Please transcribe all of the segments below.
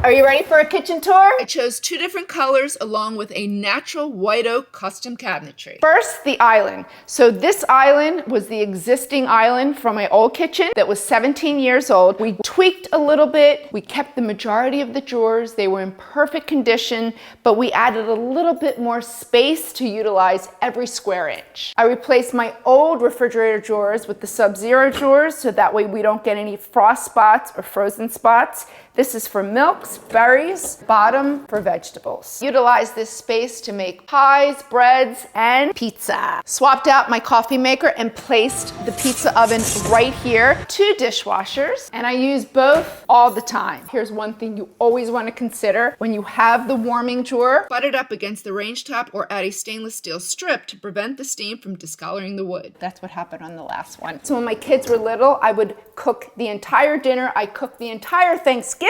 Are you ready for a kitchen tour? I chose 2 different colors along with a natural white oak custom cabinetry. First, the island. So this island was the existing island from my old kitchen that was 17 years old. We tweaked a little bit. We kept the majority of the drawers. They were in perfect condition, but we added a little bit more space to utilize every square inch. I replaced my old refrigerator drawers with the Sub-Zero drawers so that way we don't get any frost spots or frozen spots. This is for milks, berries, bottom for vegetables. Utilize this space to make pies, breads, and pizza. Swapped out my coffee maker and placed the pizza oven right here. 2 dishwashers, and I use both all the time. Here's one thing you always want to consider when you have the warming drawer. Butt it up against the range top or add a stainless steel strip to prevent the steam from discoloring the wood. That's what happened on the last one. So when my kids were little, I would cook the entire dinner. I cooked the entire Thanksgiving.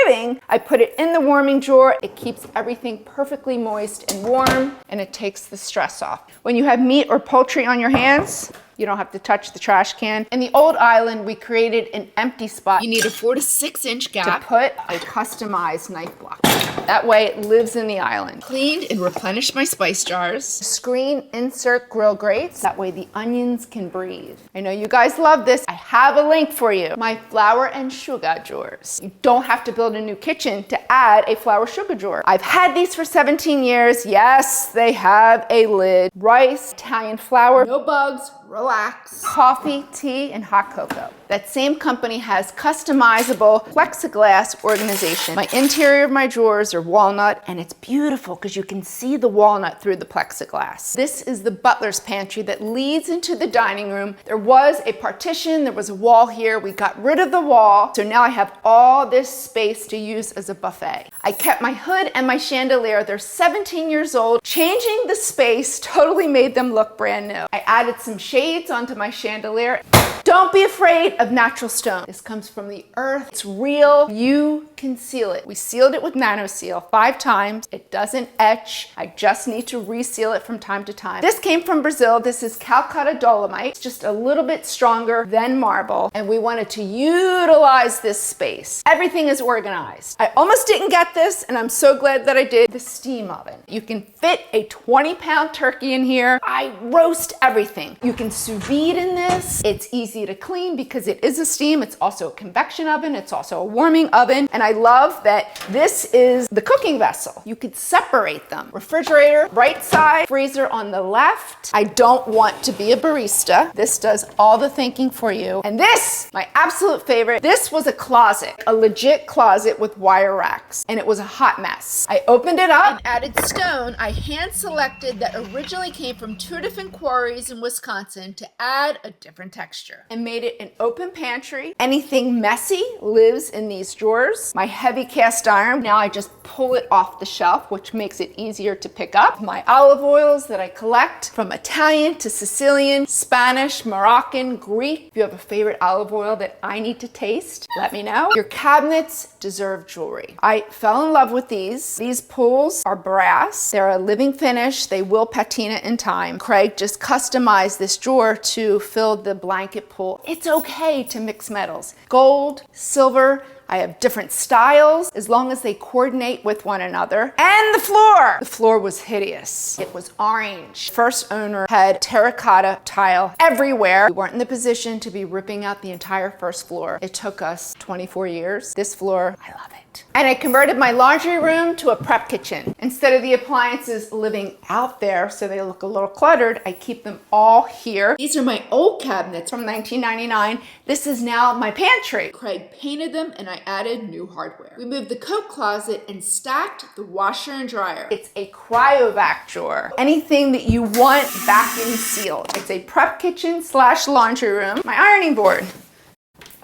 I put it in the warming drawer. It keeps everything perfectly moist and warm, and it takes the stress off. When you have meat or poultry on your hands, you don't have to touch the trash can. In the old island, we created an empty spot. You need a 4 to 6 inch gap to put a customized knife block. That way it lives in the island. Cleaned and replenished my spice jars. Screen insert grill grates. That way the onions can breathe. I know you guys love this. I have a link for you. My flour and sugar drawers. You don't have to build a new kitchen to add a flour sugar drawer. I've had these for 17 years. Yes, they have a lid. Rice, Italian flour. No bugs. Relax. Coffee, tea, and hot cocoa. That same company has customizable plexiglass organization. My interior of my drawers are walnut, and it's beautiful because you can see the walnut through the plexiglass. This is the Butler's pantry that leads into the dining room. There was a partition, there was a wall here. We got rid of the wall, so now I have all this space to use as a buffet. I kept my hood and my chandelier. They're 17 years old. Changing the space totally made them look brand new. I added some shades onto my chandelier. Don't be afraid of natural stone. This comes from the earth. It's real. You can seal it. We sealed it with NanoSeal 5 times. It doesn't etch. I just need to reseal it from time to time. This came from Brazil. This is Calcutta Dolomite. It's just a little bit stronger than marble, and we wanted to utilize this space. Everything is organized. I almost didn't get this, and I'm so glad that I did. The steam oven. You can fit a 20-pound turkey in here. I roast everything. You can sous vide in this. It's easy to clean because it is a steam. It's also a convection oven. It's also a warming oven. And I love that this is the cooking vessel. You could separate them. Refrigerator, right side, freezer on the left. I don't want to be a barista. This does all the thinking for you. And this, my absolute favorite, this was a closet, a legit closet with wire racks. And it was a hot mess. I opened it up and added stone I hand selected that originally came from 2 different quarries in Wisconsin to add a different texture. And made it an open pantry. Anything messy lives in these drawers. My heavy cast iron, now I just pull it off the shelf, which makes it easier to pick up. My olive oils that I collect from Italian to Sicilian, Spanish, Moroccan, Greek. If you have a favorite olive oil that I need to taste, let me know. Your cabinets deserve jewelry. I fell in love with these. These pulls are brass. They're a living finish. They will patina in time. Craig just customized this drawer to fill the blanket pull. It's okay to mix metals. Gold, silver, I have different styles as long as they coordinate with one another. And the floor! The floor was hideous. It was orange. First owner had terracotta tile everywhere. We weren't in the position to be ripping out the entire first floor. It took us 24 years. This floor, I love it. And I converted my laundry room to a prep kitchen. Instead of the appliances living out there so they look a little cluttered, I keep them all here. These are my old cabinets from 1999. This is now my pantry. Craig painted them and I added new hardware. We moved the coat closet and stacked the washer and dryer. It's a cryovac drawer. Anything that you want vacuum sealed. It's a prep kitchen / laundry room. My ironing board.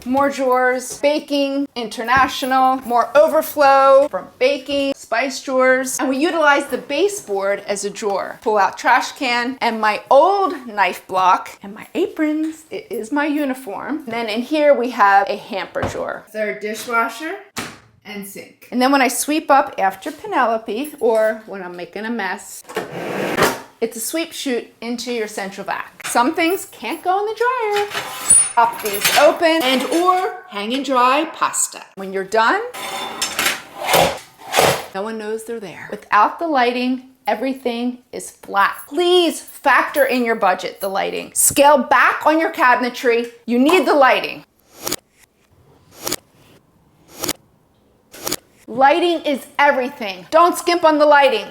More drawers, baking, international, more overflow from baking, spice drawers. And we utilize the baseboard as a drawer. Pull out trash can and my old knife block and my aprons. It is my uniform. And then in here we have a hamper drawer. Third dishwasher and sink. And then when I sweep up after Penelope or when I'm making a mess, it's a sweep chute into your central vac. Some things can't go in the dryer. Pop these open and or hang and dry pasta. When you're done, No one knows they're there. Without the lighting, everything is flat. Please factor in your budget, the lighting. Scale back on your cabinetry. You need the lighting. Lighting is everything. Don't skimp on the lighting.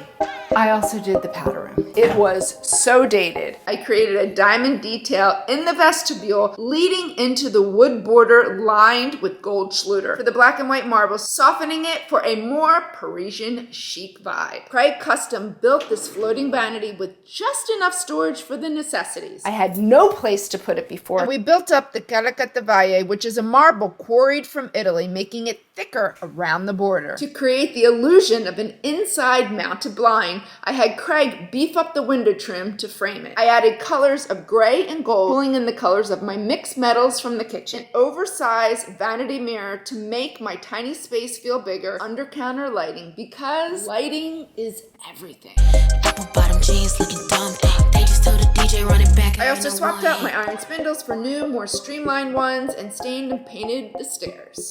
I also did the powder room. It was so dated. I created a diamond detail in the vestibule leading into the wood border lined with gold Schluter. For the black and white marble, softening it for a more Parisian chic vibe. Craig Custom built this floating vanity with just enough storage for the necessities. I had no place to put it before. And we built up the Caracattavalle, which is a marble quarried from Italy, making it thicker around the border. To create the illusion of an inside mounted blind, I had Craig beef up the window trim to frame it. I added colors of gray and gold, pulling in the colors of my mixed metals from the kitchen. An oversized vanity mirror to make my tiny space feel bigger. Under counter lighting, because lighting is everything. Apple bottom jeans looking dumb. They just told the DJ run it back. I also swapped out my iron spindles for new, more streamlined ones and stained and painted the stairs.